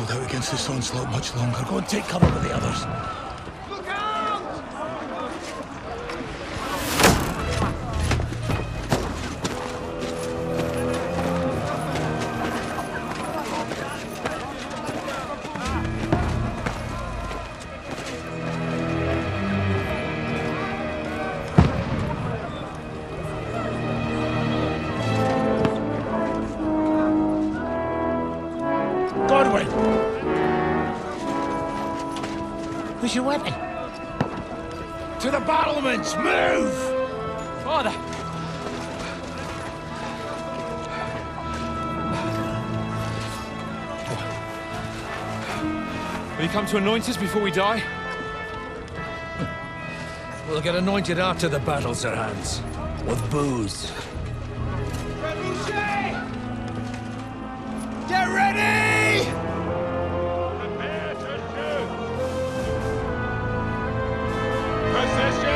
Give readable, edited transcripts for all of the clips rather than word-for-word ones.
hold out against this onslaught much longer. Go and take cover with the others. Where's your weapon? To the battlements! Move! Father! Will you come to anoint us before we die? We'll get anointed after the battles are hands. With booze. Get ready! Prepare to shoot! Positions!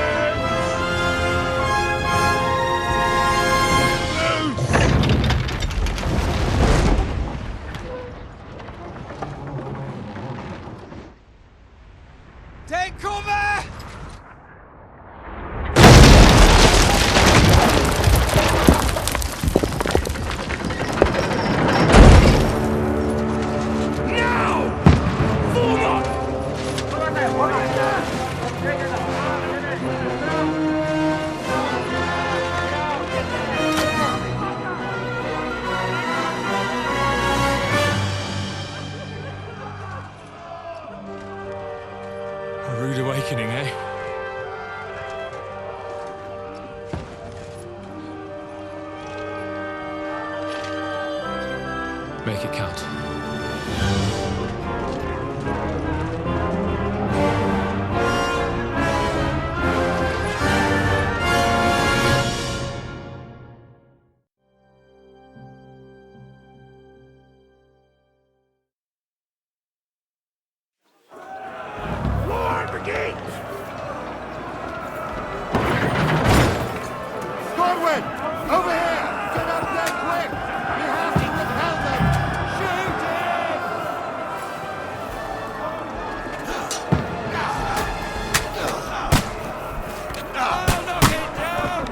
Take cover! A rude awakening, eh? Make it count. Over here! Get up there quick! We have to repel them! Shoot it! Oh, knock it down!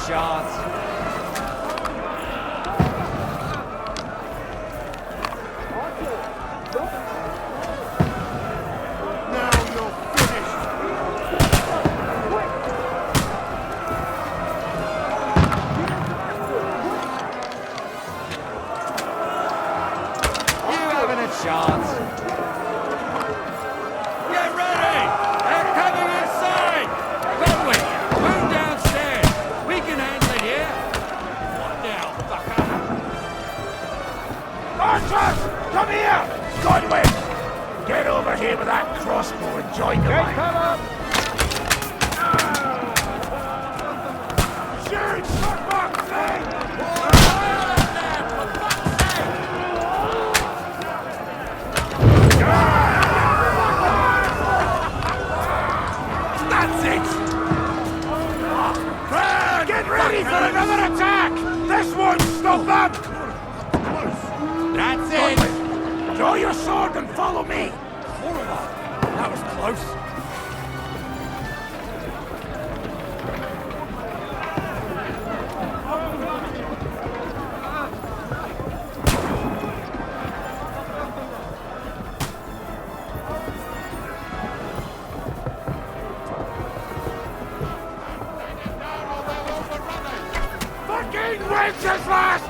Shots. Now you're finished! You having a chance? Get ready! They're coming inside! Conway, move downstairs! We can handle it here! What now, fucker? Archers! Come here! Godwin! Get over here with that crossbow and join the line. Come up! Shoot! For fuck's sake! That's it! Get ready for another attack! This won't stop them! That's it! Draw your sword and follow me! Horrible! That was close. Fucking Wenceslas!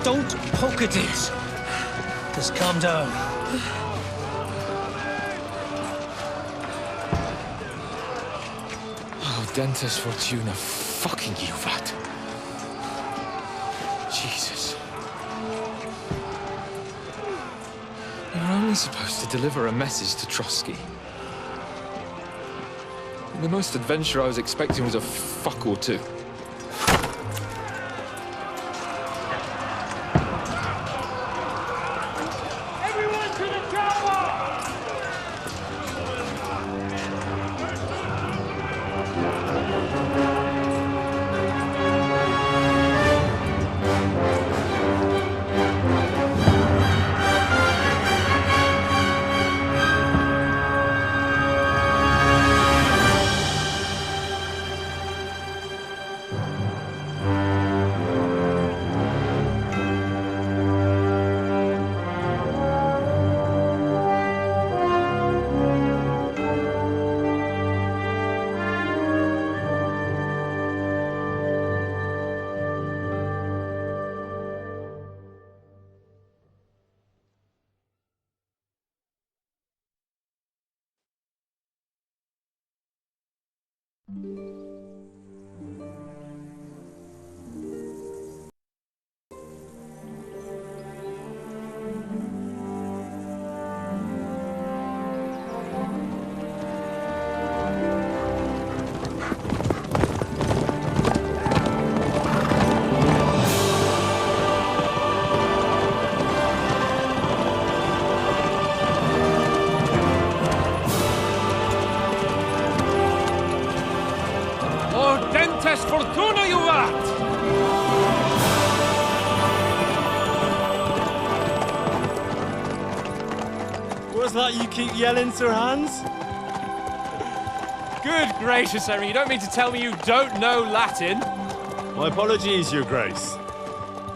Don't poke at it. Just calm down. Oh, Dentes Fortuna, fucking you, vat. Jesus. You're only supposed to deliver a message to Trotsky. The most adventure I was expecting was a fuck or two. Fortuna, you vat! What's that you keep yelling, Sir Hans? Good gracious, Henry, you don't mean to tell me you don't know Latin? My apologies, Your Grace.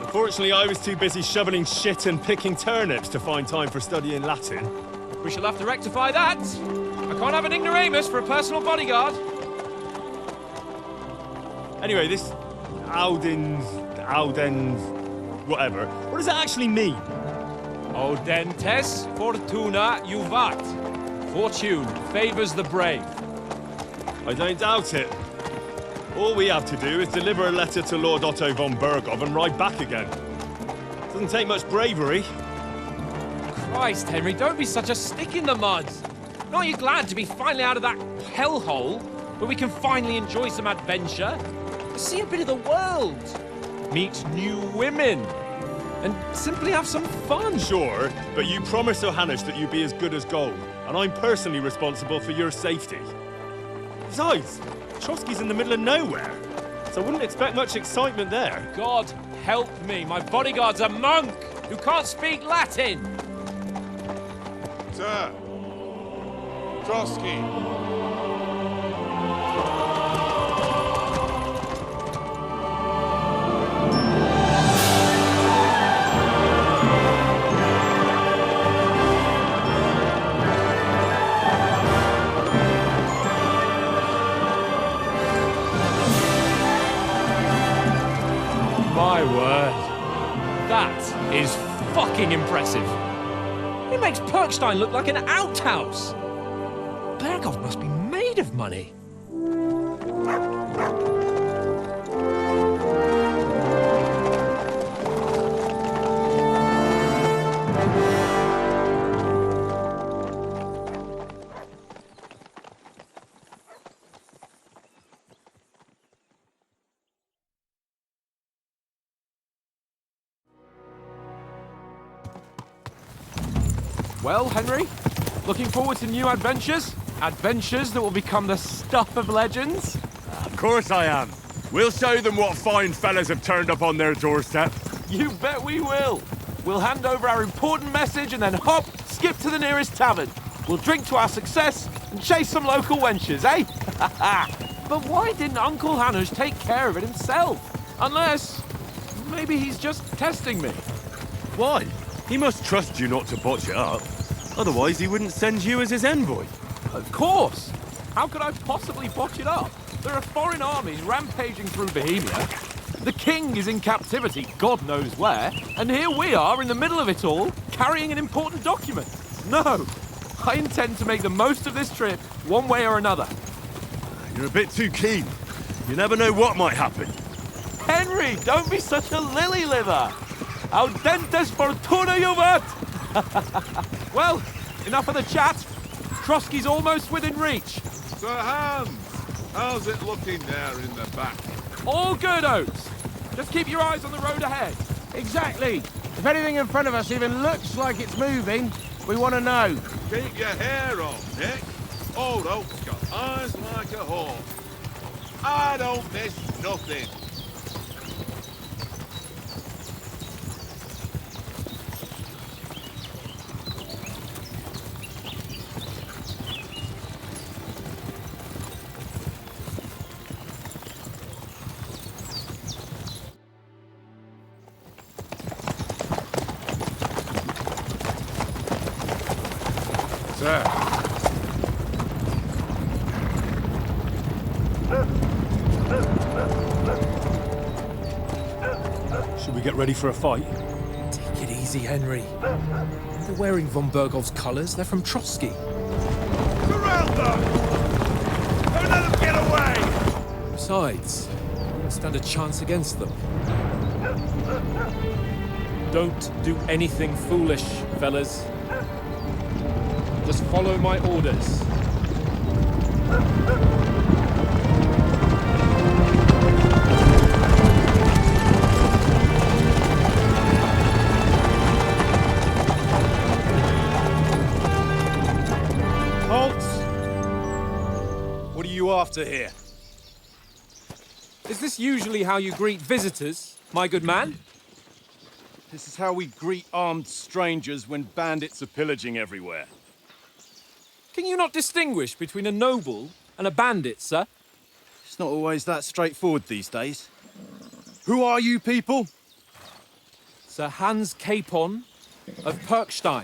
Unfortunately, I was too busy shoveling shit and picking turnips to find time for studying Latin. We shall have to rectify that. I can't have an ignoramus for a personal bodyguard. Anyway, this Audens, whatever. What does that actually mean? Audentes fortuna juvat. Fortune favors the brave. I don't doubt it. All we have to do is deliver a letter to Lord Otto von Bergov and ride back again. Doesn't take much bravery. Christ, Henry, don't be such a stick in the mud. Aren't you glad to be finally out of that hellhole where we can finally enjoy some adventure? See a bit of the world, meet new women, and simply have some fun. Sure, but you promised Johannes that you'd be as good as gold, and I'm personally responsible for your safety. Besides, Trotsky's in the middle of nowhere, so I wouldn't expect much excitement there. God help me, my bodyguard's a monk who can't speak Latin. Sir, Trotsky. My word. That is fucking impressive. It makes Perkstein look like an outhouse. Bergov must be made of money. Well, Henry, looking forward to new adventures? Adventures that will become the stuff of legends? Of course I am. We'll show them what fine fellas have turned up on their doorstep. You bet we will. We'll hand over our important message and then hop, skip to the nearest tavern. We'll drink to our success and chase some local wenches, eh? But why didn't Uncle Hanush take care of it himself? Unless, maybe he's just testing me. Why? He must trust you not to botch it up. Otherwise, he wouldn't send you as his envoy. Of course! How could I possibly botch it up? There are foreign armies rampaging through Bohemia. The king is in captivity, God knows where, and here we are in the middle of it all, carrying an important document. No, I intend to make the most of this trip, one way or another. You're a bit too keen. You never know what might happen. Henry, don't be such a lily-liver. Audentes fortuna juvat! Well, enough of the chat. Trotsky's almost within reach. Sir Hans, how's it looking there in the back? All good, Oates. Just keep your eyes on the road ahead. Exactly. If anything in front of us even looks like it's moving, we want to know. Keep your hair on, Nick. Old Oak's got eyes like a hawk. I don't miss nothing. Sir. Should we get ready for a fight? Take it easy, Henry. They're wearing von Bergov's colours. They're from Trotsky. Surround them! Don't let them get away! Besides, we don't stand a chance against them. Don't do anything foolish, fellas. Just follow my orders. Halt! What are you after here? Is this usually how you greet visitors, my good man? This is how we greet armed strangers when bandits are pillaging everywhere. Can you not distinguish between a noble and a bandit, sir? It's not always that straightforward these days. Who are you people? Sir Hans Capon of Perkstein.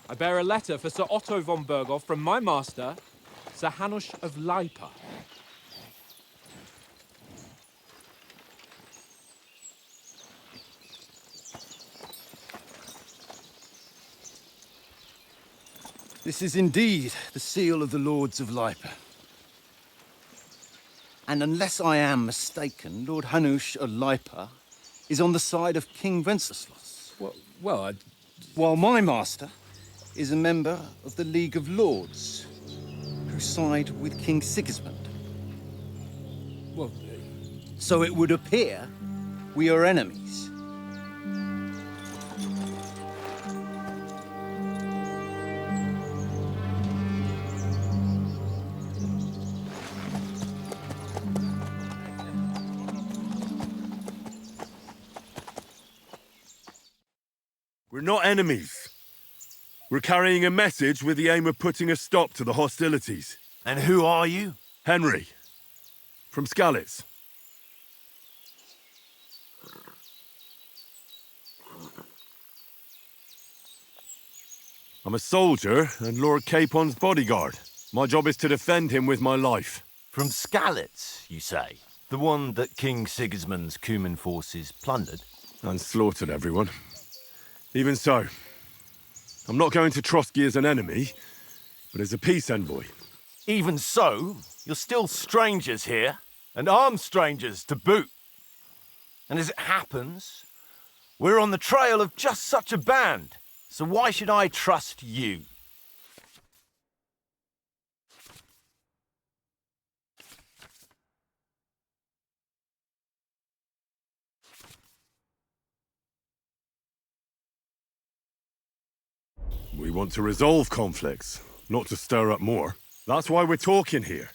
I bear a letter for Sir Otto von Berghoff from my master, Sir Hanush of Lipa. This is indeed the seal of the Lords of Lipa. And unless I am mistaken, Lord Hanush of Lipa is on the side of King Wenceslas. While my master is a member of the League of Lords, who side with King Sigismund. So it would appear we are enemies. We're not enemies. We're carrying a message with the aim of putting a stop to the hostilities. And who are you? Henry, from Skalitz. I'm a soldier and Lord Capon's bodyguard. My job is to defend him with my life. From Skalitz, you say? The one that King Sigismund's Cuman forces plundered? And slaughtered everyone. Even so, I'm not going to Trotsky as an enemy, but as a peace envoy. Even so, you're still strangers here, and armed strangers to boot. And as it happens, we're on the trail of just such a band, so why should I trust you? We want to resolve conflicts, not to stir up more. That's why we're talking here.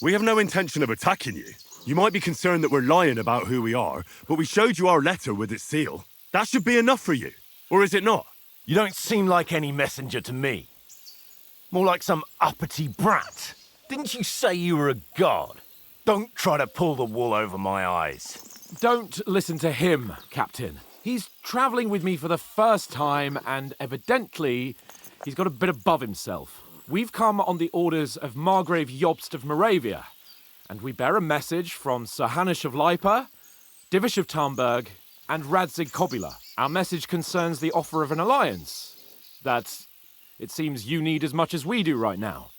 We have no intention of attacking you. You might be concerned that we're lying about who we are, but we showed you our letter with its seal. That should be enough for you, or is it not? You don't seem like any messenger to me. More like some uppity brat. Didn't you say you were a god? Don't try to pull the wool over my eyes. Don't listen to him, Captain. He's travelling with me for the first time, and evidently, he's got a bit above himself. We've come on the orders of Margrave Jobst of Moravia, and we bear a message from Sir Hanush of Lipa Divish of Tarnberg, and Radzig Kobula. Our message concerns the offer of an alliance that it seems you need as much as we do right now.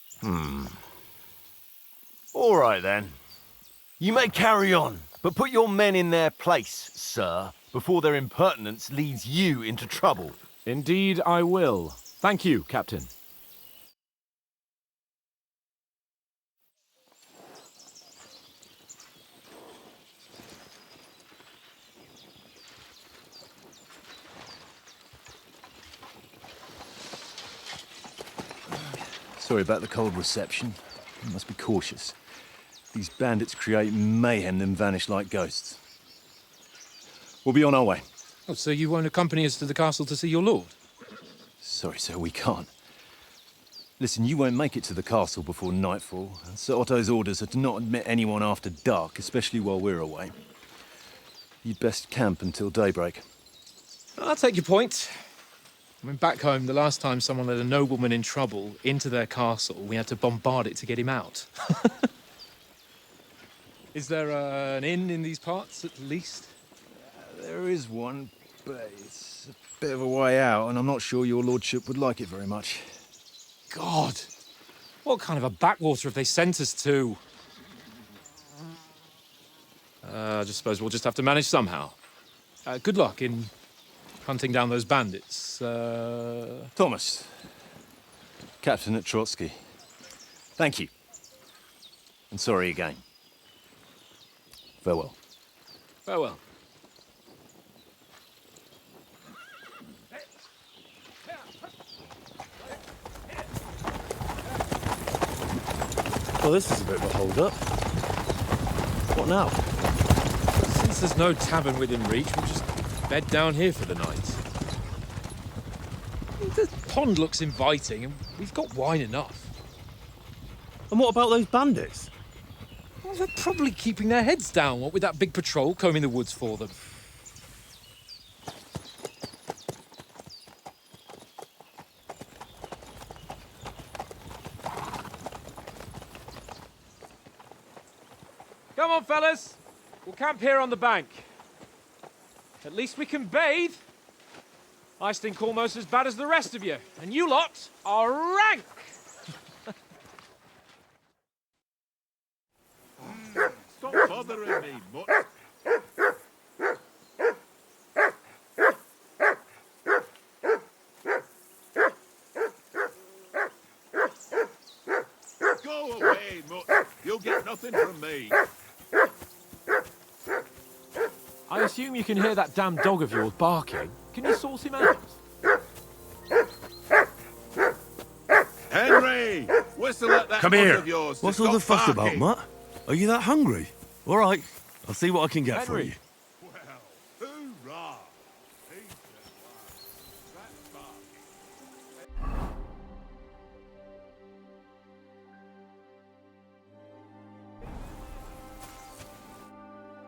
All right, then. You may carry on, but put your men in their place, sir, before their impertinence leads you into trouble. Indeed, I will. Thank you, Captain. Sorry about the cold reception. You must be cautious. These bandits create mayhem, then vanish like ghosts. We'll be on our way. Oh, so you won't accompany us to the castle to see your lord? Sorry, sir, we can't. Listen, you won't make it to the castle before nightfall. Sir Otto's orders are to not admit anyone after dark, especially while we're away. You'd best camp until daybreak. I'll take your point. I mean, back home, the last time someone let a nobleman in trouble into their castle, we had to bombard it to get him out. Is there an inn in these parts, at least? There is one, but it's a bit of a way out, and I'm not sure your lordship would like it very much. God! What kind of a backwater have they sent us to? I just suppose we'll just have to manage somehow. Good luck in hunting down those bandits. Thomas, Captain at Trotsky. Thank you. And sorry again. Farewell. Farewell. Well, this is a bit of a hold-up. What now? Since there's no tavern within reach, we'll just bed down here for the night. The pond looks inviting, and we've got wine enough. And what about those bandits? Well, they're probably keeping their heads down, what with that big patrol combing the woods for them. Come on, fellas. We'll camp here on the bank. At least we can bathe. I stink almost as bad as the rest of you, and you lot are rank! Stop bothering me, mutt. Go away, mutt. You'll get nothing from me. I assume you can hear that damn dog of yours barking. Can you sort him out? Henry! Whistle at that Come mutt here. of yours. What's to all the stop fuss about, barking. Mutt? Are you that hungry? All right, I'll see what I can get for Henry. you. Well, hoorah! Peace and love. That's barking.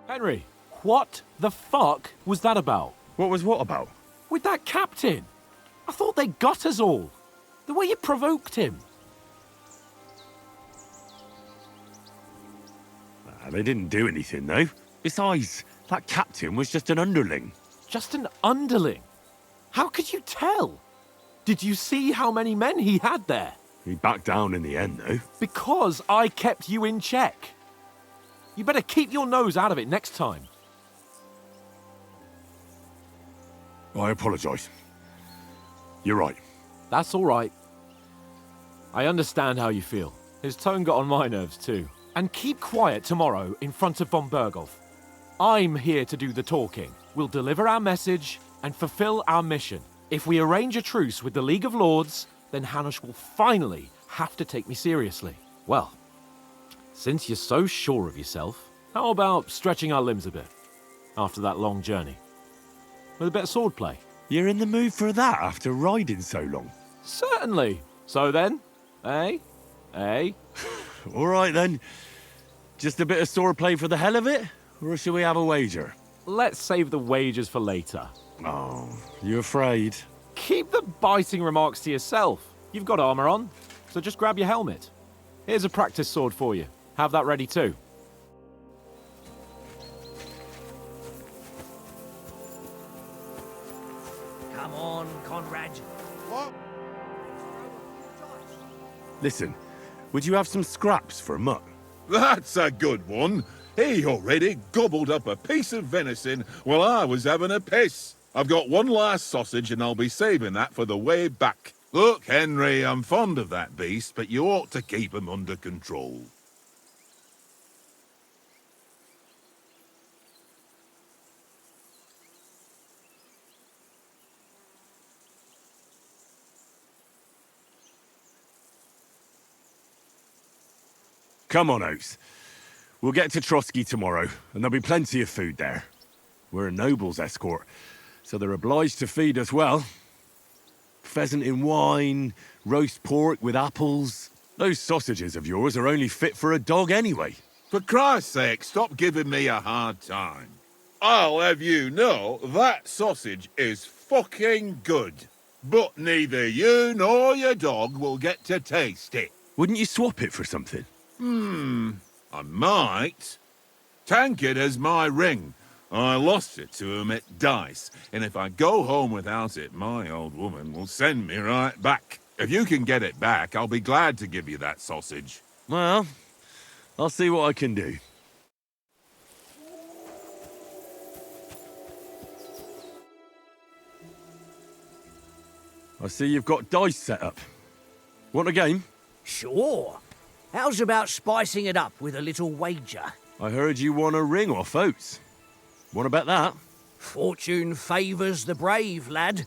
Henry, what the fuck was that about? What was what about? With that captain? I thought they got us all. The way you provoked him. They didn't do anything, though. Besides, that captain was just an underling. Just an underling? How could you tell? Did you see how many men he had there? He backed down in the end, though. Because I kept you in check. You better keep your nose out of it next time. I apologise. You're right. That's all right. I understand how you feel. His tone got on my nerves too. And keep quiet tomorrow in front of von Berghoff. I'm here to do the talking. We'll deliver our message and fulfill our mission. If we arrange a truce with the League of Lords, then Hanush will finally have to take me seriously. Well, since you're so sure of yourself, how about stretching our limbs a bit after that long journey? With a bit of swordplay. You're in the mood for that after riding so long? Certainly. So then, eh? All right, then. Just a bit of swordplay for the hell of it? Or shall we have a wager? Let's save the wagers for later. Oh, you afraid? Keep the biting remarks to yourself. You've got armor on, so just grab your helmet. Here's a practice sword for you. Have that ready too. Come on, Conrad. What? Listen, would you have some scraps for Mutt? That's a good one. He already gobbled up a piece of venison while I was having a piss. I've got one last sausage and I'll be saving that for the way back. Look, Henry, I'm fond of that beast, but you ought to keep him under control. Come on, Oates. We'll get to Trotsky tomorrow, and there'll be plenty of food there. We're a noble's escort, so they're obliged to feed us well. Pheasant in wine, roast pork with apples. Those sausages of yours are only fit for a dog anyway. For Christ's sake, stop giving me a hard time. I'll have you know that sausage is fucking good. But neither you nor your dog will get to taste it. Wouldn't you swap it for something? I might. Tankard has my ring. I lost it to him at dice, and if I go home without it, my old woman will send me right back. If you can get it back, I'll be glad to give you that sausage. Well, I'll see what I can do. I see you've got dice set up. Want a game? Sure. How's about spicing it up with a little wager? I heard you won a ring off Oates. Want to bet that? Fortune favours the brave, lad.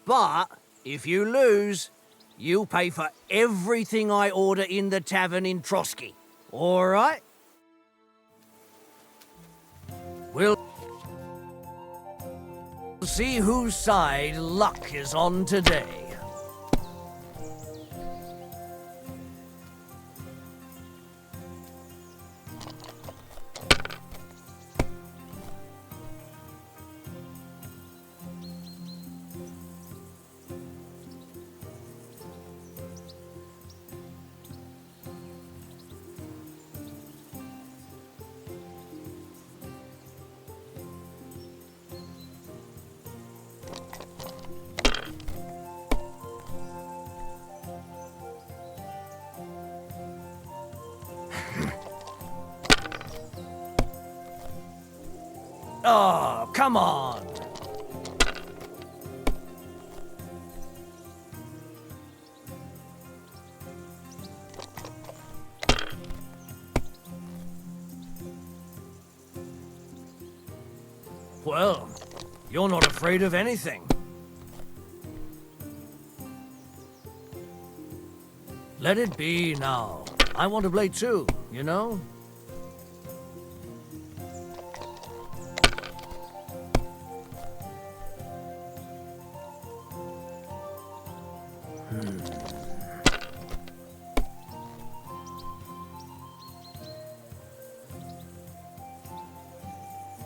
But if you lose, you'll pay for everything I order in the tavern in Trotsky. All right? We'll see whose side luck is on today. Oh, come on! Well, you're not afraid of anything. Let it be now. I want to play too, you know?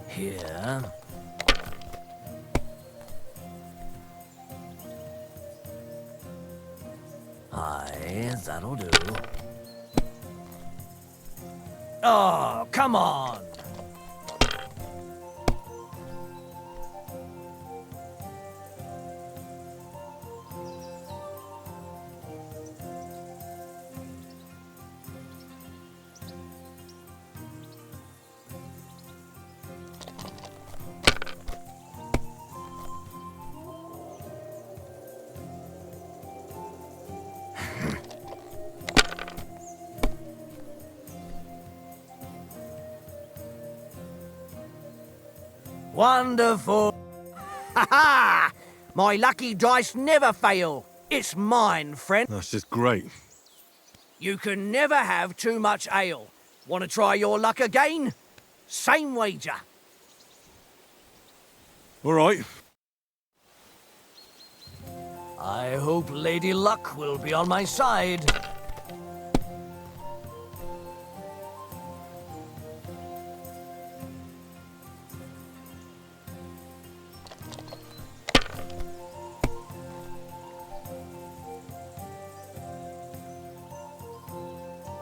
Here. Aye, that'll do. Oh, come on! Wonderful! Ha ha! My lucky dice never fail. It's mine, friend. That's just great. You can never have too much ale. Want to try your luck again? Same wager. All right. I hope Lady Luck will be on my side.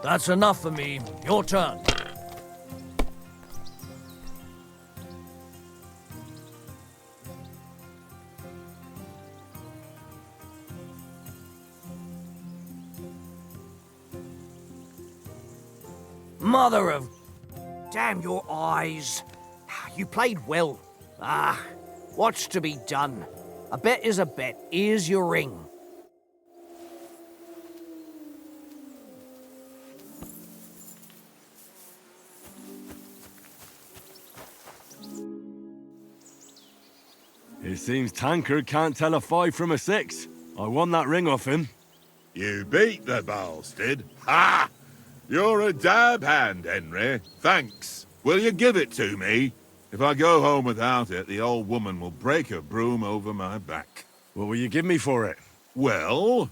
That's enough for me. Your turn. Mother of... Damn your eyes. You played well. What's to be done? A bet is a bet. Here's your ring. It seems Tankard can't tell a 5 from a 6. I won that ring off him. You beat the bastard. Ha! You're a dab hand, Henry. Thanks. Will you give it to me? If I go home without it, the old woman will break her broom over my back. What will you give me for it? Well,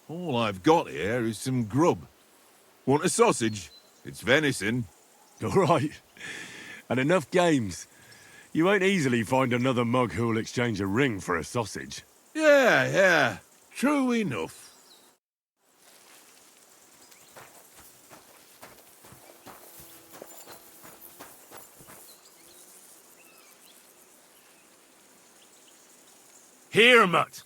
all I've got here is some grub. Want a sausage? It's venison. All right. And enough games. You won't easily find another mug who'll exchange a ring for a sausage. Yeah. True enough. Here, mutt.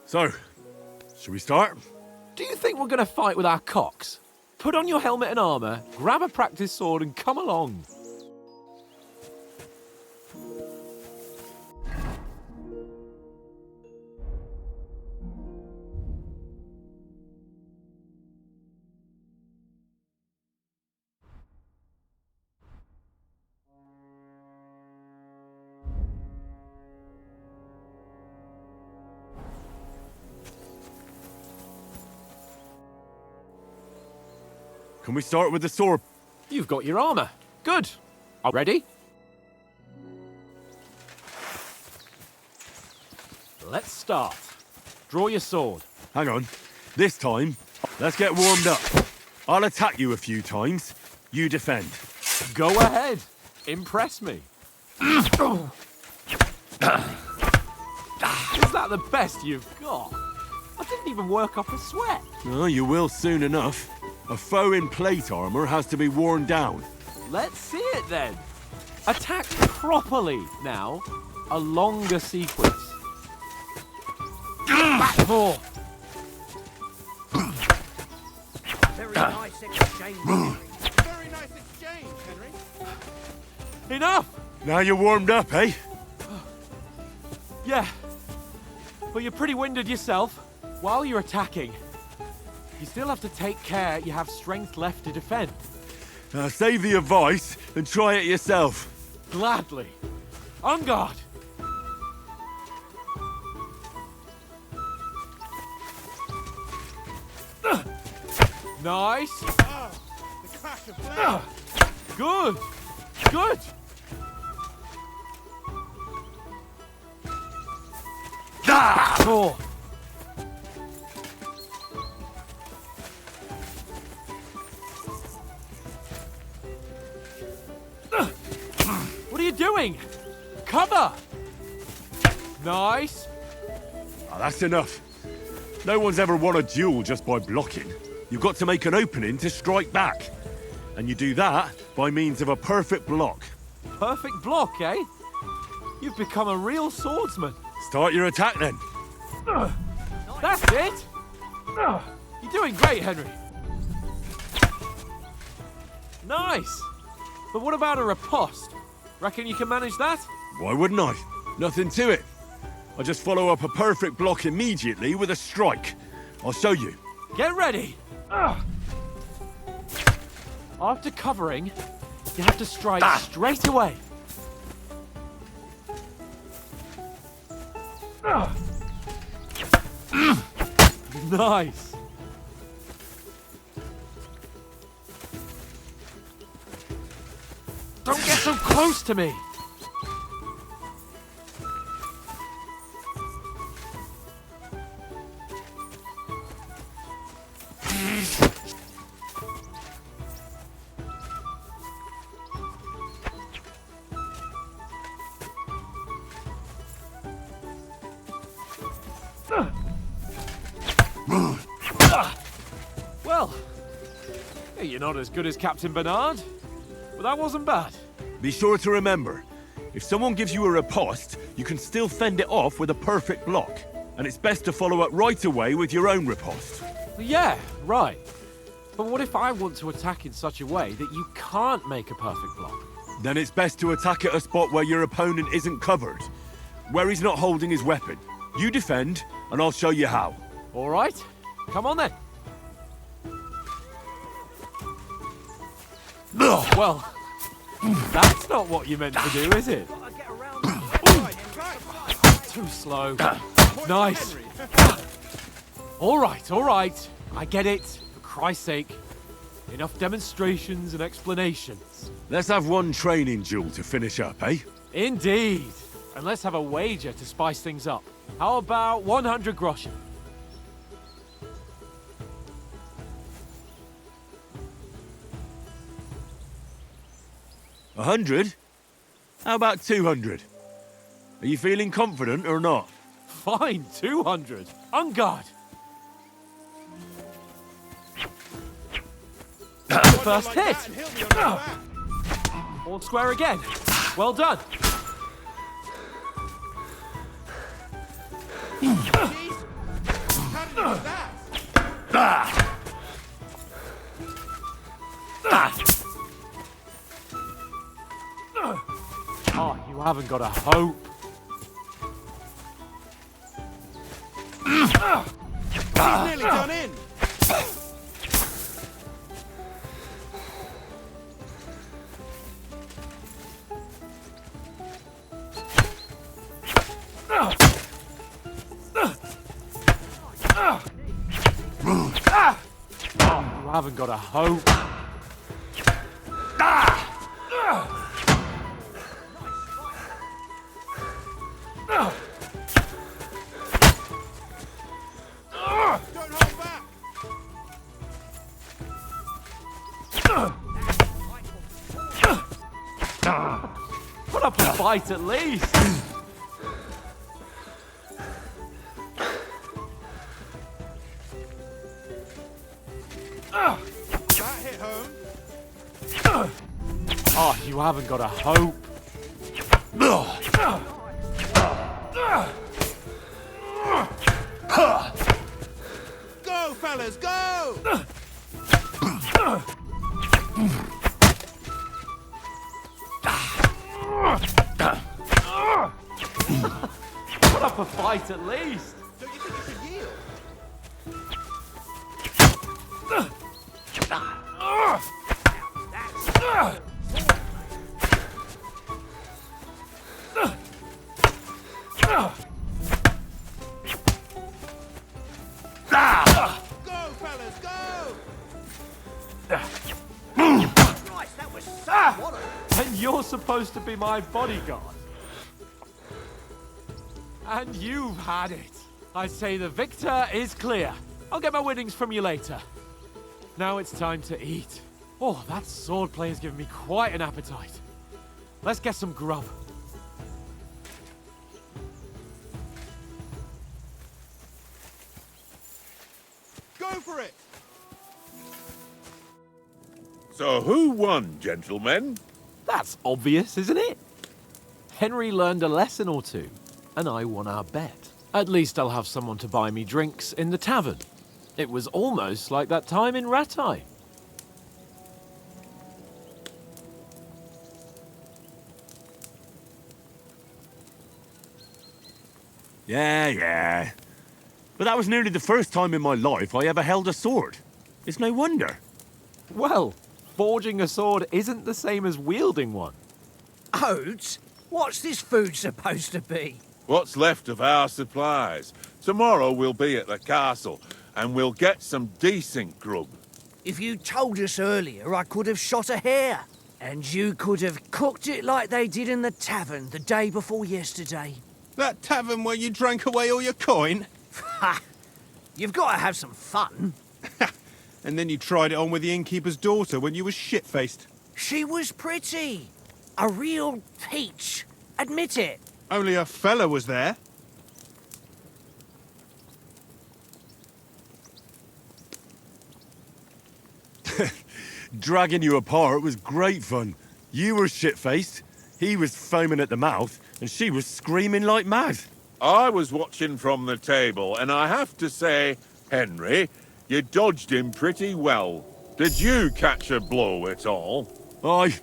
So, should we start? Do you think we're going to fight with our cocks? Put on your helmet and armour, grab a practice sword and come along. Can we start with the sword? You've got your armour. Good. Are you ready? Let's start. Draw your sword. Hang on. This time, let's get warmed up. I'll attack you a few times. You defend. Go ahead. Impress me. Is that the best you've got? I didn't even work up a sweat. Oh, you will soon enough. A foe in plate armor has to be worn down. Let's see it then. Attack properly now. A longer sequence. Back four. Very nice exchange, Henry. Very nice exchange, Henry. Enough! Now you're warmed up, eh? Yeah. But you're pretty winded yourself. While you're attacking, you still have to take care you have strength left to defend. Save the advice and try it yourself. Gladly. On guard. Nice. Oh, the crash of blades. Good. Good. Four. What are you doing? Cover! Nice. Oh, that's enough. No one's ever won a duel just by blocking. You've got to make an opening to strike back. And you do that by means of a perfect block. Perfect block, eh? You've become a real swordsman. Start your attack then. That's it. You're doing great, Henry. Nice. But what about a riposte? Reckon you can manage that? Why wouldn't I? Nothing to it. I just follow up a perfect block immediately with a strike. I'll show you. Get ready. After covering, you have to strike straight away. Nice. Don't get so close to me. Well, you're not as good as Captain Bernard, but that wasn't bad. Be sure to remember, If someone gives you a riposte, you can still fend it off with a perfect block. And it's best to follow up right away with your own riposte. Yeah, right. But what if I want to attack in such a way that you can't make a perfect block? Then it's best to attack at a spot where your opponent isn't covered. Where he's not holding his weapon. You defend, and I'll show you how. All right, come on then. Well, that's not what you meant to do, is it? Too slow. Nice. All right. I get it. For Christ's sake. Enough demonstrations and explanations. Let's have one training duel to finish up, eh? Indeed. And let's have a wager to spice things up. How about 100 groschen? $100? How about 200? Are you feeling confident or not? Fine, 200. On guard. First hit. All square again. Well done. Oh, you haven't got a hope. He's nearly done in. You haven't got a hope. Don't hold back. Put up a fight at least. That hit home. Oh, you haven't got a hope. Go, fellas, go! Put up a fight at least. Don't you think you should yield? Go, fellas, go! Christ, that was so what And you're supposed to be my bodyguard. And you've had it. I say the victor is clear. I'll get my winnings from you later. Now it's time to eat. Oh, that swordplay has given me quite an appetite. Let's get some grub. Go for it! So who won, gentlemen? That's obvious, isn't it? Henry learned a lesson or two, and I won our bet. At least I'll have someone to buy me drinks in the tavern. It was almost like that time in Rattay. Yeah. But that was nearly the first time in my life I ever held a sword. It's no wonder. Well, forging a sword isn't the same as wielding one. Oats? What's this food supposed to be? What's left of our supplies? Tomorrow we'll be at the castle, and we'll get some decent grub. If you told us earlier, I could have shot a hare. And you could have cooked it like they did in the tavern the day before yesterday. That tavern where you drank away all your coin? Ha! You've got to have some fun. And then you tried it on with the innkeeper's daughter when you were shit-faced. She was pretty. A real peach. Admit it. Only a fella was there. Dragging you apart was great fun. You were shit-faced. He was foaming at the mouth, and she was screaming like mad. I was watching from the table, and I have to say, Henry, you dodged him pretty well. Did you catch a blow at all? Aye,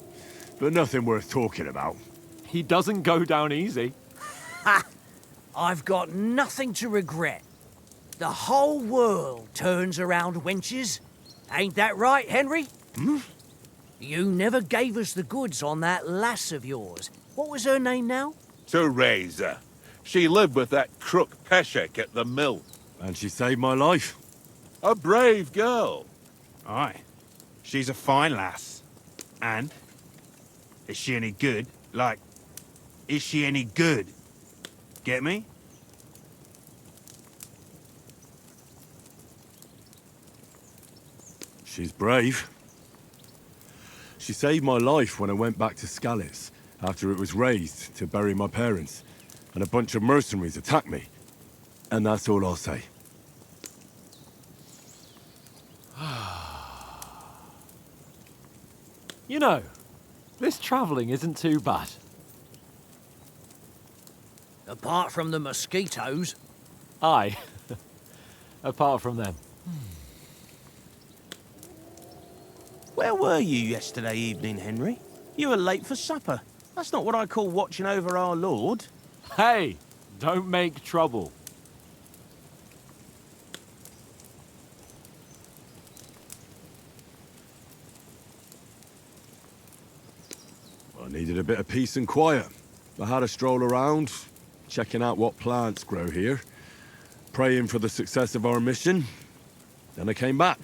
but nothing worth talking about. He doesn't go down easy. Ha! I've got nothing to regret. The whole world turns around wenches. Ain't that right, Henry? Hmm? You never gave us the goods on that lass of yours. What was her name now? Teresa. She lived with that crook Peshek at the mill. And she saved my life. A brave girl. Aye. She's a fine lass. And? Is she any good? Like, is she any good? Get me? She's brave. She saved my life when I went back to Skalitz after it was razed to bury my parents, and a bunch of mercenaries attacked me. And that's all I'll say. You know, this travelling isn't too bad. Apart from the mosquitoes. Aye. Apart from them. Where were you yesterday evening, Henry? You were late for supper. That's not what I call watching over our Lord. Hey, don't make trouble. I needed a bit of peace and quiet. I had a stroll around, checking out what plants grow here, praying for the success of our mission. Then I came back.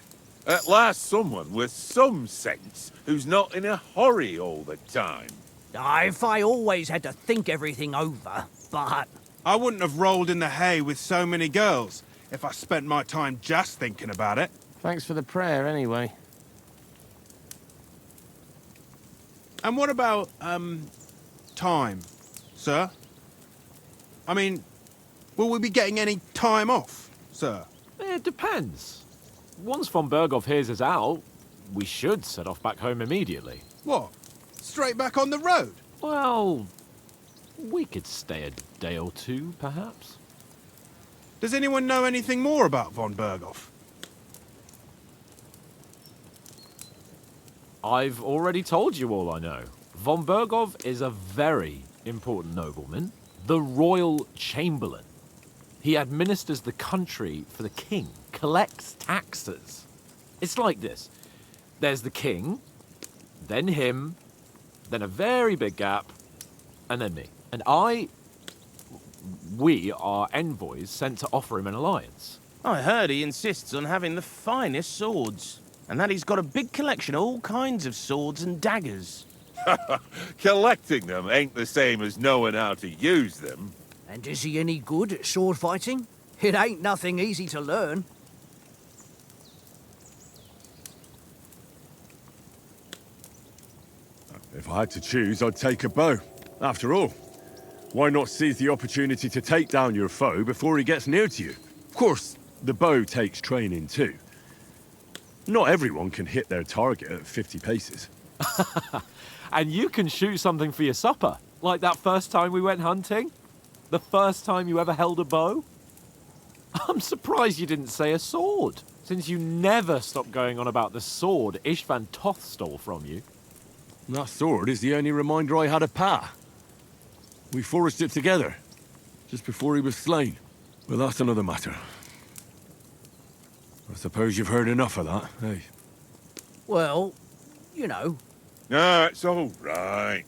At last someone with some sense who's not in a hurry all the time. If I always had to think everything over, but... I wouldn't have rolled in the hay with so many girls if I spent my time just thinking about it. Thanks for the prayer, anyway. And what about, time, sir? I mean, will we be getting any time off, sir? It depends. Once von Berghoff hears us out, we should set off back home immediately. What? Straight back on the road? Well, we could stay a day or two, perhaps. Does anyone know anything more about von Berghoff? I've already told you all I know. Von Berghoff is a very important nobleman, the royal chamberlain. He administers the country for the king, collects taxes. It's like this. There's the king, then him, then a very big gap, and then me. And we are envoys sent to offer him an alliance. I heard he insists on having the finest swords, and that he's got a big collection of all kinds of swords and daggers. Collecting them ain't the same as knowing how to use them. And is he any good at sword fighting? It ain't nothing easy to learn. If I had to choose, I'd take a bow. After all, why not seize the opportunity to take down your foe before he gets near to you? Of course, the bow takes training too. Not everyone can hit their target at 50 paces. And you can shoot something for your supper, like that first time we went hunting? The first time you ever held a bow? I'm surprised you didn't say a sword, since you never stopped going on about the sword Ishvan Toth stole from you. That sword is the only reminder I had of Pa. We forged it together, just before he was slain. But that's another matter. I suppose you've heard enough of that, eh? Well, you know. No, it's all right.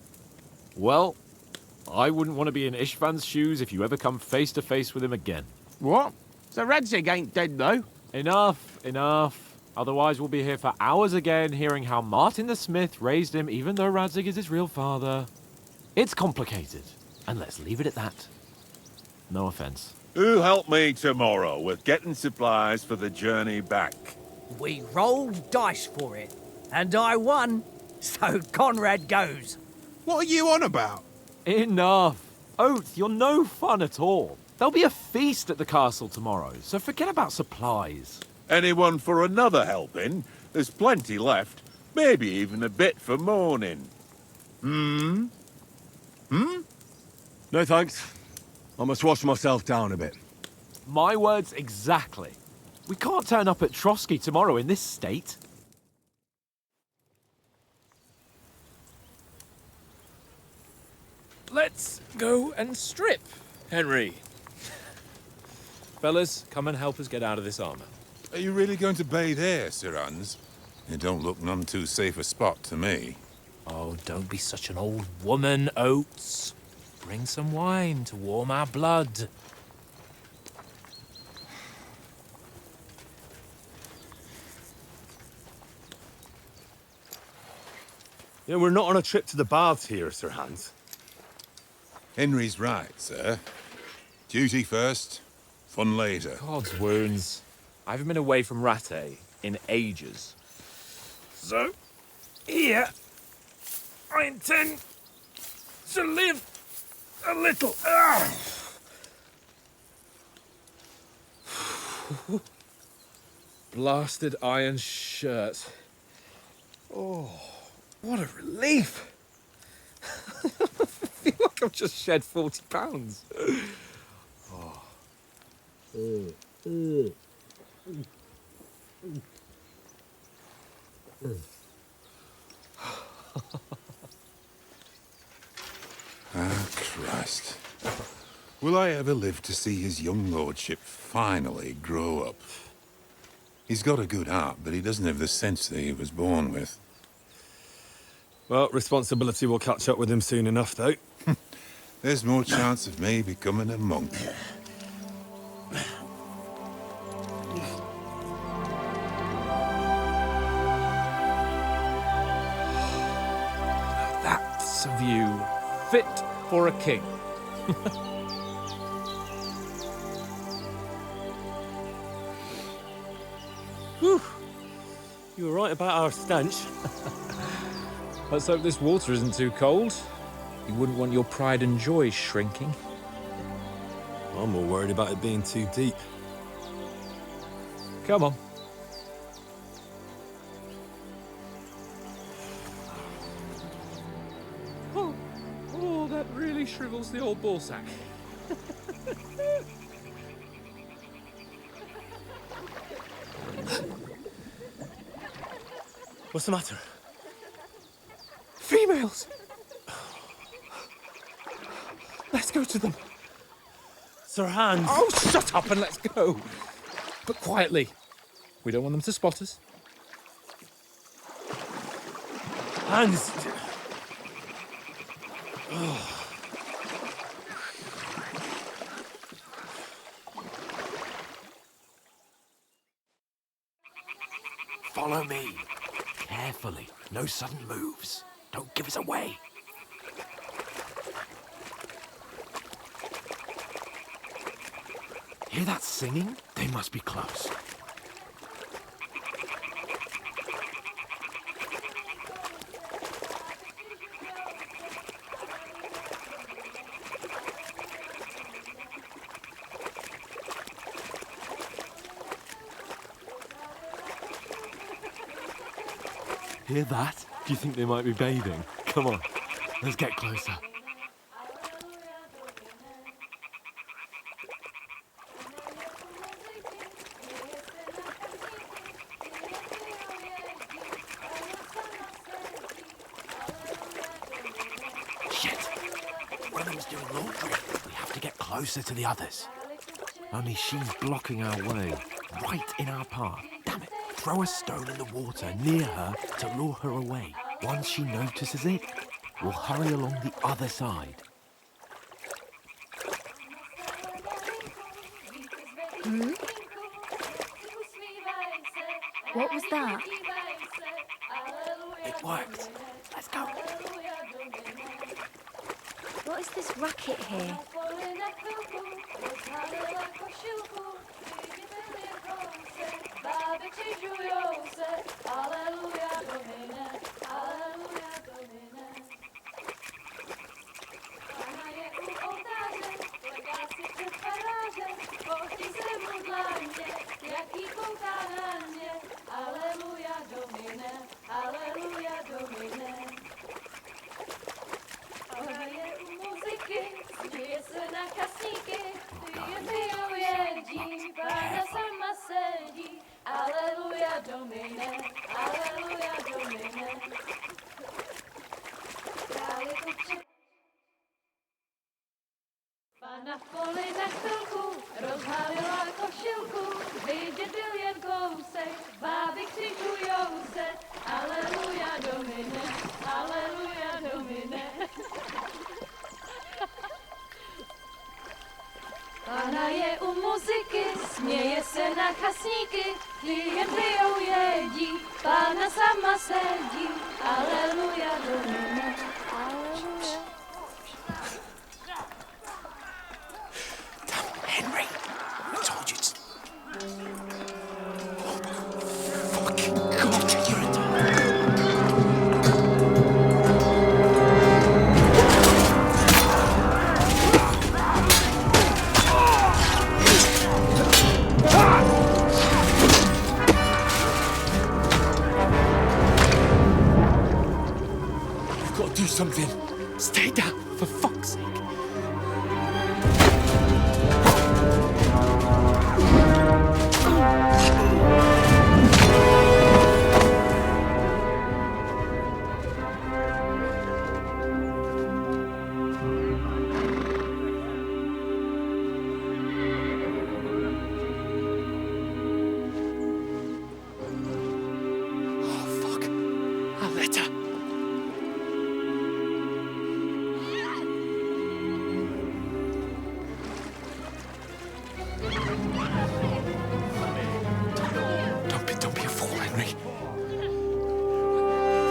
Well, I wouldn't want to be in Ishvan's shoes if you ever come face to face with him again. What? So Radzig ain't dead, though? Enough, enough. Otherwise we'll be here for hours again, hearing how Martin the Smith raised him, even though Radzig is his real father. It's complicated, and let's leave it at that. No offense. Who'll help me tomorrow with getting supplies for the journey back? We rolled dice for it, and I won, so Conrad goes. What are you on about? Enough. Oath, you're no fun at all. There'll be a feast at the castle tomorrow, so forget about supplies. Anyone for another helping? There's plenty left. Maybe even a bit for morning. No thanks. I must wash myself down a bit. My words exactly. We can't turn up at Trotsky tomorrow in this state. Let's go and strip, Henry. Fellas, come and help us get out of this armor. Are you really going to bathe here, Sir Hans? It don't look none too safe a spot to me. Oh, don't be such an old woman, Oates. Bring some wine to warm our blood. You know, we're not on a trip to the baths here, Sir Hans. Henry's right, sir. Duty first, fun later. God's wounds. I haven't been away from Rattay in ages. So, here, I intend to live a little. Blasted iron shirt. Oh, what a relief. I feel like I've just shed 40 pounds. Christ. Will I ever live to see his young lordship finally grow up? He's got a good heart, but he doesn't have the sense that he was born with. Well, responsibility will catch up with him soon enough, though. There's more chance of me becoming a monk. That's a view fit for a king. Whew. You were right about our stench. Let's hope this water isn't too cold. You wouldn't want your pride and joy shrinking. I'm more worried about it being too deep. Come on. Oh, that really shrivels the old ball sack. What's the matter? Females! Let's go to them. Sir Hans. Oh, shut up and let's go. But quietly. We don't want them to spot us. Hans. Follow me. Carefully. No sudden moves. Don't give us away. Hear that singing? They must be close. Hear that? Do you think they might be bathing? Come on, let's get closer. Shit! Women's doing laundry. We have to get closer to the others. Only she's blocking our way, right in our path. Damn it! Throw a stone in the water near her to lure her away. Once she notices it, we'll hurry along the other side. Hmm? What was that? It worked. Let's go. What is this racket here? Pana v poli na chvilku rozhalila košilku, vidět byl jen kousek, báby křičujou se, aleluja Domine, aleluja Domine. Pana je u muziky, směje se na chasníky, klienty ją jedí, Pana sama sedí, aleluja Domine, aleluja. Henry, I told you to... Oh, fucking God, you're a dog. You've got to do something. Stay down, for fuck's sake.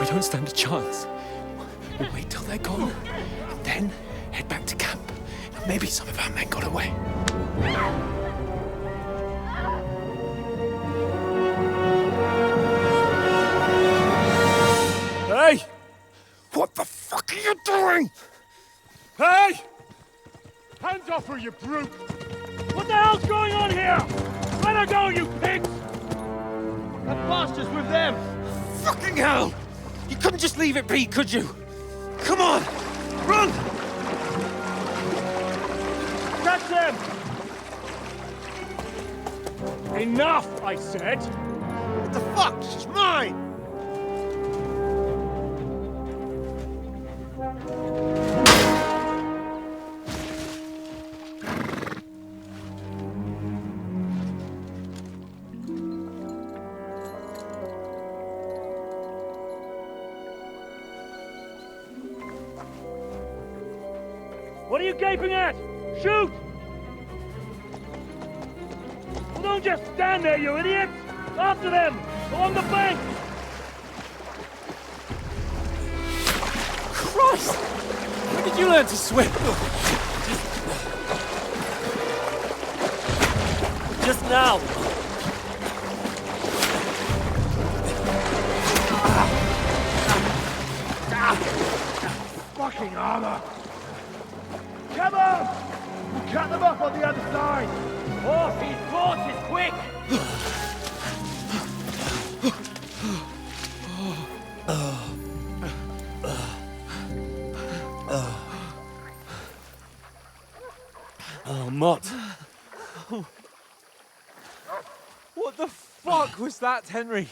Don't stand a chance. We'll wait till they're gone, and then head back to camp. Maybe some of our men got away. Hey! What the fuck are you doing? Hey! Hands off her, you brute! What the hell's going on here? Let her go, you pigs! That bastard's with them! Fucking hell! You couldn't just leave it be, could you? Come on! Run! Catch them! Enough, I said! What the fuck? She's mine! What are you gaping at? Shoot! Well, don't just stand there, you idiots! After them! Along the bank! Christ! When did you learn to swim? Just now! Fucking armor! Come on! We'll cut them off on the other side! Off his horses, quick! Oh, Mott. What the fuck was that, Henry?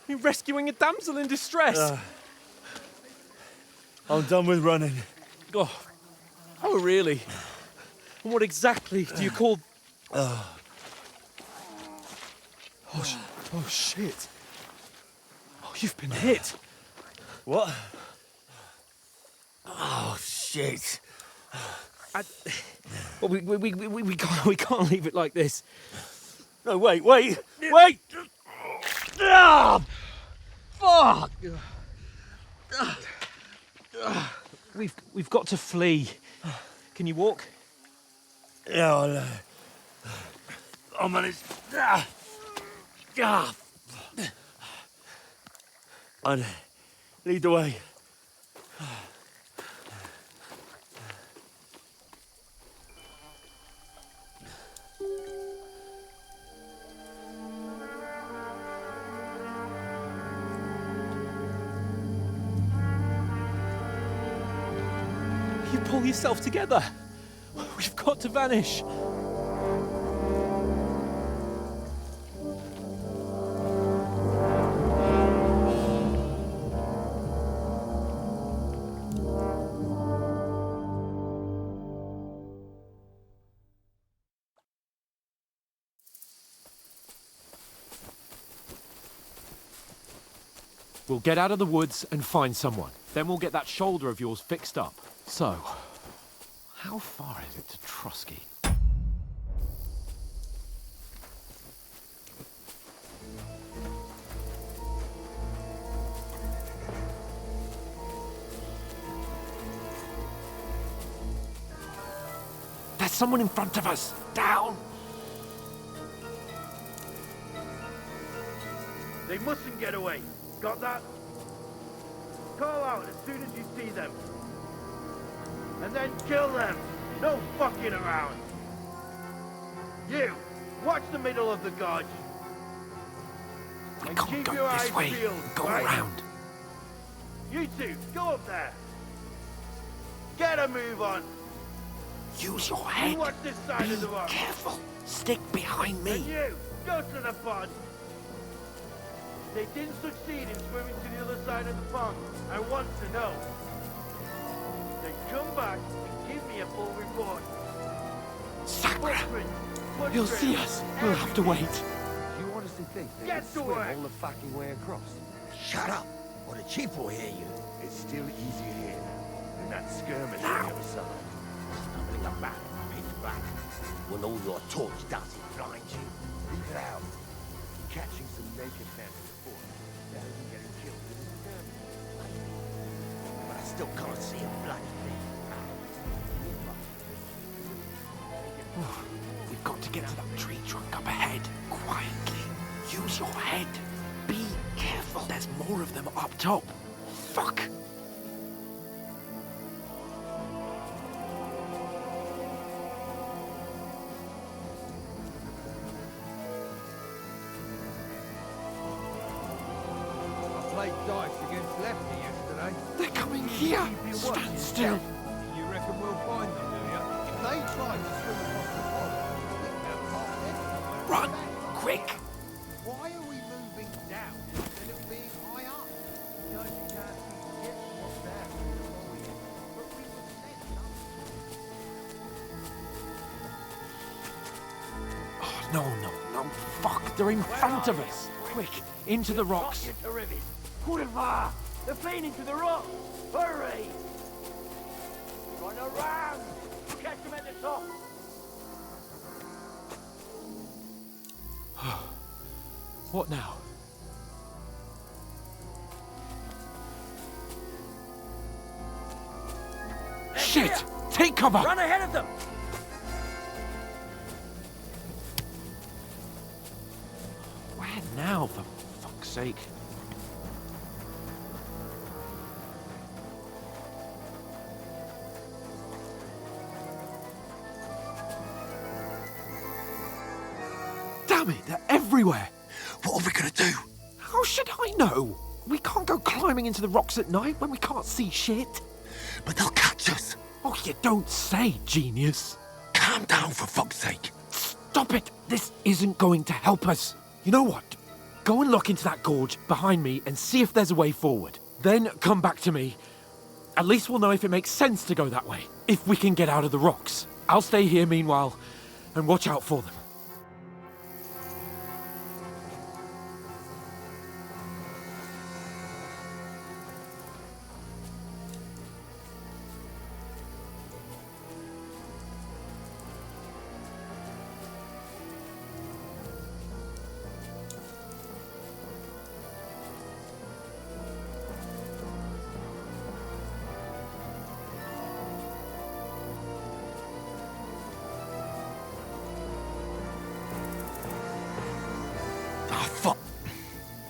You're rescuing a damsel in distress. I'm done with running. Oh, really? And what exactly do you call... Oh, shit. Oh, you've been hit. What? Oh, shit. Well, we can't leave it like this. No, wait! Ah, fuck! We've got to flee. Can you walk? Yeah, I'll manage. I'd lead the way. You pull yourself together. We've got to vanish. We'll get out of the woods and find someone. Then we'll get that shoulder of yours fixed up. So, how far is it to Trotsky? There's someone in front of us! Down! They mustn't get away. Got that? Call out as soon as you see them. And then kill them. No fucking around. You, watch the middle of the gorge. And keep your eyes peeled. Go right? around. You two, go up there. Get a move on. Use your head. You watch this side of the rock. Careful. Stick behind And me. you, go to the pond. They didn't succeed in swimming to the other side of the pond. I want to know. Then come back and give me a full report. Sacra! Footprint, He'll see us. We'll have to wait. You honestly think they Get can to swim work. all the fucking way across? Shut up, or the chief will hear you. It's still easier here than that skirmish Now. on the other side. Stumbling about, pitch black. When all your torch does is blind you. Leave it out. Catching some naked families before, better than getting killed in a skirmish. But I still can't see a bloody thing. We've got to get to that tree trunk up ahead. Quietly. Use your head. Be careful. There's more of them up top. Fuck. I played dice against Lefty yesterday. They're coming here. Stand still. You reckon we'll find them, do you? If they try to swim across the pond, they'll pass it. Run! Quick! Why are we moving down instead of being high up? Because you can't see shit what's there. But we were sent Oh, no. Fuck, they're in front of us. Quick, into the rocks. Kurva! They're playing into the rock! Hurry! Run around! Catch them at the top! What now? Shit! Take cover! Run ahead of them! Where now, for fuck's sake? Damn it, they're everywhere! What are we gonna do? How should I know? We can't go climbing into the rocks at night when we can't see shit. But they'll catch us. Oh, you don't say, genius. Calm down, for fuck's sake. Stop it! This isn't going to help us. You know what? Go and look into that gorge behind me and see if there's a way forward. Then come back to me. At least we'll know if it makes sense to go that way. If we can get out of the rocks. I'll stay here meanwhile and watch out for them.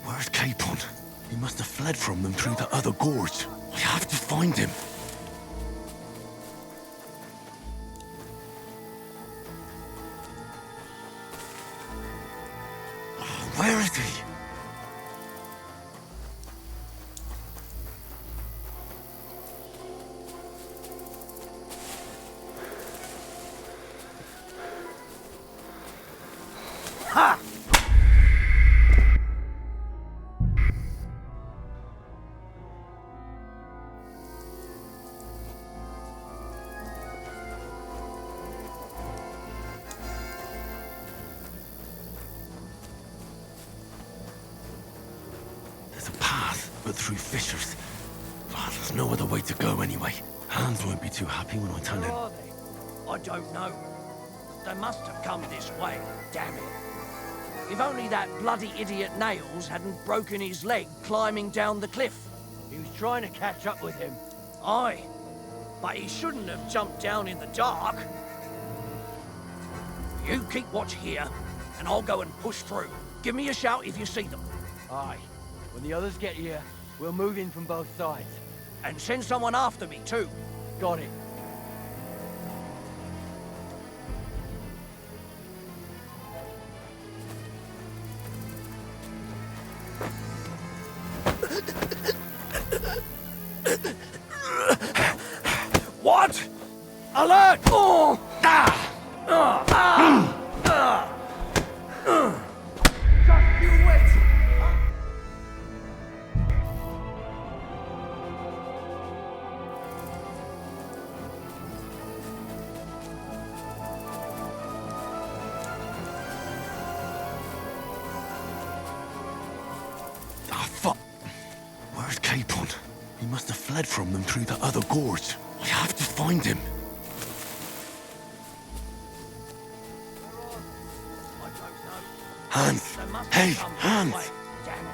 Where's Capon? He must have fled from them through the other gorge. I have to find him. Where is he? Ha! There's a path. but through fissures. There's no other way to go anyway. Hans won't be too happy when I tell Where him. are they? I don't know. They must have come this way, damn it. If only that bloody idiot Nails hadn't broken his leg climbing down the cliff. He was trying to catch up with him. Aye, but he shouldn't have jumped down in the dark. You keep watch here, and I'll go and push through. Give me a shout if you see them. Aye. When the others get here, we'll move in from both sides. And send someone after me, too. Got it. What? Alert! Oh! Just you wait! Ah, fuck. Where's Capon? He must have fled from them through the other gorge. I have to find him. Hans! Hey, Hans! Damn it.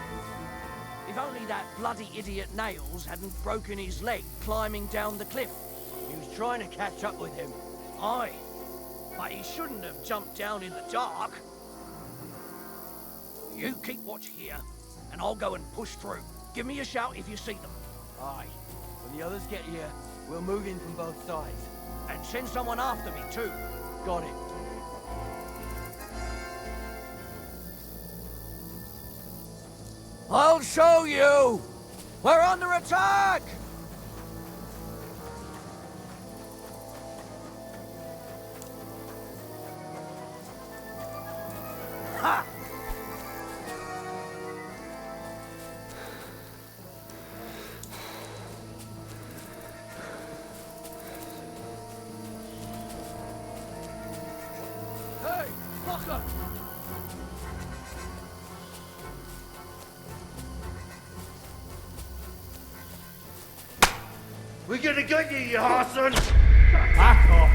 If only that bloody idiot Nails hadn't broken his leg climbing down the cliff. He was trying to catch up with him. Aye, but he shouldn't have jumped down in the dark. You keep watch here, and I'll go and push through. Give me a shout if you see them. Aye. When the others get here, we'll move in from both sides. And send someone after me, too. Got it. I'll show you! We're under attack! Ha! Hey, fucker! We're gonna get you, you arson! Back off!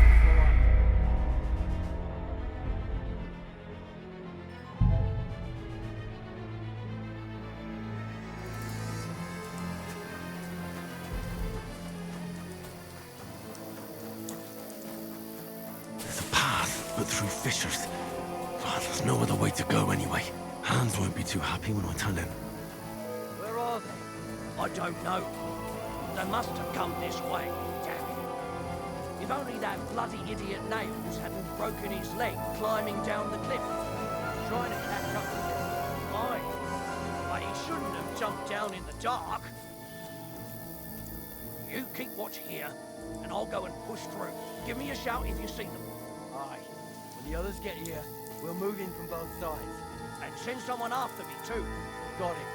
There's a path, but through fissures. There's no other way to go anyway. Hans won't be too happy when I tell him. Where are they? I don't know. They must have come this way, damn it. If only that bloody idiot Nails hadn't broken his leg climbing down the cliff. He was trying to catch up with him. Aye, but he shouldn't have jumped down in the dark. You keep watch here, and I'll go and push through. Give me a shout if you see them. Aye. When the others get here, we'll move in from both sides. And send someone after me, too. Got it.